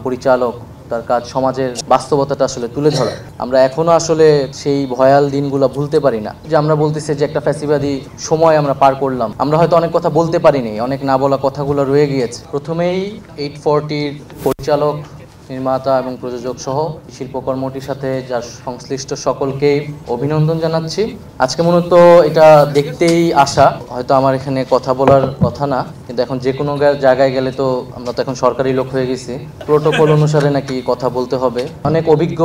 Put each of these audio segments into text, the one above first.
পরিচালক তার কাজ সমাজের বাস্তবতাটা আসলে তুলে ধরা। আমরা এখনো আসলে সেই ভয়াল দিনগুলো ভুলতে পারি না, যে আমরা বলতেছি যে একটা ফ্যাসিবাদী সময় আমরা পার করলাম। আমরা হয়তো অনেক কথা বলতে পারিনি, অনেক না বলা কথাগুলো রয়ে গিয়েছে। প্রথমেই 840-র পরিচালক, নির্মাতা এবং প্রযোজক সহ শিল্পকর্মটির সাথে যার সংশ্লিষ্ট সকলকে অভিনন্দন জানাচ্ছি। আজকে মূলত এটা দেখতেই আসা, হয়তো আমার এখানে কথা বলার কথা না, কিন্তু এখন যে কোনো জায়গায় গেলে তো আমরা তো এখন সরকারি লোক হয়ে গেছি, প্রোটোকল অনুসারে নাকি কথা বলতে হবে। অনেক অভিজ্ঞ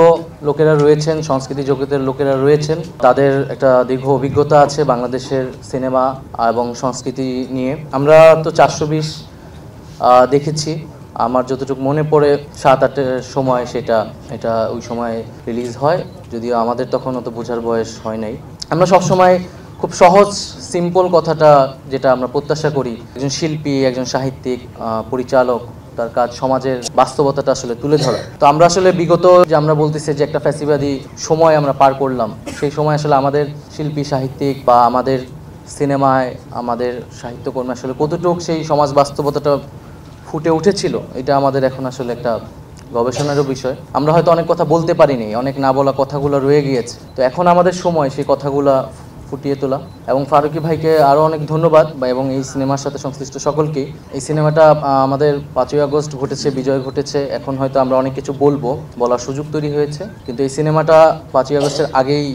লোকেরা রয়েছেন, সংস্কৃতি জগতের লোকেরা রয়েছেন, তাদের একটা দীর্ঘ অভিজ্ঞতা আছে বাংলাদেশের সিনেমা এবং সংস্কৃতি নিয়ে। আমরা তো 420 দেখেছি, আমার যতটুকু মনে পড়ে 7-8-এর সময় এটা ওই সময় রিলিজ হয়, যদিও আমাদের তখন অত বোঝার বয়স হয় নাই। আমরা সবসময় খুব সহজ সিম্পল কথাটা যেটা আমরা প্রত্যাশা করি, একজন শিল্পী, একজন সাহিত্যিক, পরিচালক তার কাজ সমাজের বাস্তবতাটা আসলে তুলে ধরা। তো আমরা আসলে বিগত যে আমরা বলতেছি যে একটা ফ্যাসিবাদী সময় আমরা পার করলাম, সেই সময় আসলে আমাদের শিল্পী, সাহিত্যিক বা আমাদের সিনেমায়, আমাদের সাহিত্যকর্মে আসলে কতটুকু সেই সমাজ বাস্তবতাটা ফুটে উঠেছিল, এটা আমাদের এখন আসলে একটা গবেষণারও বিষয়। আমরা হয়তো অনেক কথা বলতে পারিনি, অনেক না বলা কথাগুলো রয়ে গিয়েছে। তো এখন আমাদের সময় সেই কথাগুলো ফুটিয়ে তোলা। এবং ফারুকী ভাইকে আরও অনেক ধন্যবাদ, এবং এই সিনেমার সাথে সংশ্লিষ্ট সকলকেই। এই সিনেমাটা আমাদের 5ই আগস্ট ঘটেছে, বিজয় ঘটেছে, এখন হয়তো আমরা অনেক কিছু বলার সুযোগ তৈরি হয়েছে, কিন্তু এই সিনেমাটা 5ই আগস্টের আগেই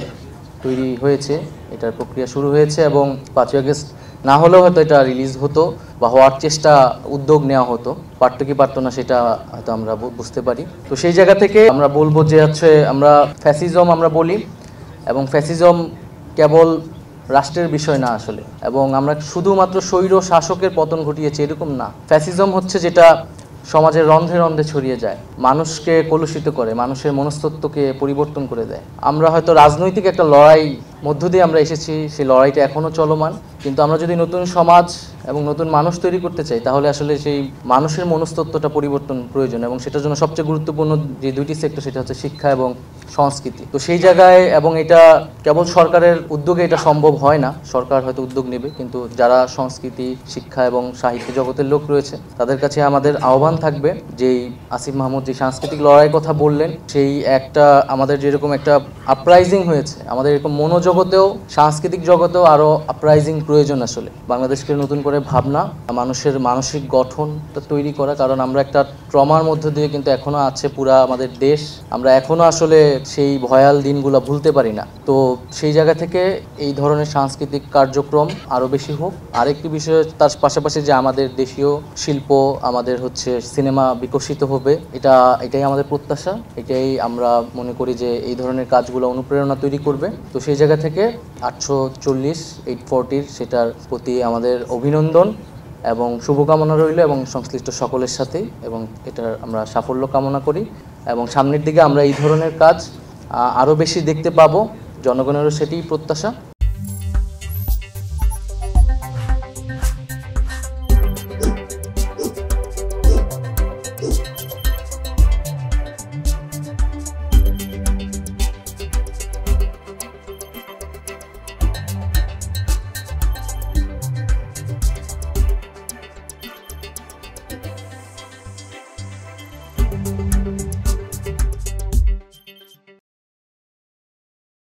তৈরি হয়েছে, এটার প্রক্রিয়া শুরু হয়েছে, এবং 5ই আগস্ট না হলেও হয়তো এটা রিলিজ হতো বা হওয়ার উদ্যোগ নেওয়া হতো। পারতো কি পারতো না সেটা হয়তো আমরা বুঝতে পারি। তো সেই জায়গা থেকে আমরা বলবো যে আমরা ফ্যাসিজম আমরা বলি, এবং ফ্যাসিজম কেবল রাষ্ট্রের বিষয় না আসলে, এবং আমরা শুধুমাত্র স্বৈর শাসকের পতন ঘটিয়েছি এরকম না। ফ্যাসিজম হচ্ছে যেটা সমাজের রন্ধ্রে রন্ধ্রে ছড়িয়ে যায়, মানুষকে কলুষিত করে, মানুষের মনস্তত্ত্বকে পরিবর্তন করে দেয়। আমরা হয়তো রাজনৈতিক একটা লড়াই মধ্য দিয়ে আমরা এসেছি, সেই লড়াইটা এখনও চলমান, কিন্তু আমরা যদি নতুন সমাজ এবং নতুন মানুষ তৈরি করতে চাই, তাহলে আসলে সেই মানুষের মনস্তত্ত্বটা পরিবর্তন প্রয়োজন, এবং সেটার জন্য সবচেয়ে গুরুত্বপূর্ণ যে দুইটি সেক্টর, সেটা হচ্ছে শিক্ষা এবং সংস্কৃতি। তো সেই জায়গায়, এবং এটা কেবল সরকারের উদ্যোগে এটা সম্ভব হয় না, সরকার হয়তো উদ্যোগ নেবে, কিন্তু যারা সংস্কৃতি, শিক্ষা এবং সাহিত্য জগতের লোক রয়েছে, তাদের কাছে আমাদের আহ্বান থাকবে, যেই আসিফ মাহমুদ যে সাংস্কৃতিক লড়াইয়ের কথা বললেন, সেই একটা আমাদের যেরকম একটা আপরাইজিং হয়েছে, আমাদের এরকম মনোজগতেও, সাংস্কৃতিক জগতেও আরও আপরাইজিং প্রয়োজন আসলে। বাংলাদেশকে নতুন করে ভাবনা, মানুষের মানসিক গঠনটা তৈরি করা, কারণ আমরা একটা ট্রমার মধ্য দিয়ে কিন্তু এখনও আছে পুরা আমাদের দেশ, আমরা এখনও আসলে সেই ভয়াল দিনগুলো ভুলতে পারি না। তো সেই জায়গা থেকে এই ধরনের সাংস্কৃতিক কার্যক্রম আরও বেশি হোক। আরেকটি বিষয় তার পাশাপাশি যে আমাদের দেশীয় শিল্প, আমাদের সিনেমা বিকশিত হবে, এটাই আমাদের প্রত্যাশা, এটাই আমরা মনে করি যে এই ধরনের কাজগুলো অনুপ্রেরণা তৈরি করবে। তো সেই জায়গা থেকে 840 সেটার প্রতি আমাদের অভিনন্দন এবং শুভকামনা রইল, এবং সংশ্লিষ্ট সকলের সাথেই, এবং এটার আমরা সাফল্য কামনা করি, এবং সামনের দিকে আমরা এই ধরনের কাজ আরও বেশি দেখতে পাবো, জনগণেরও সেটিই প্রত্যাশা।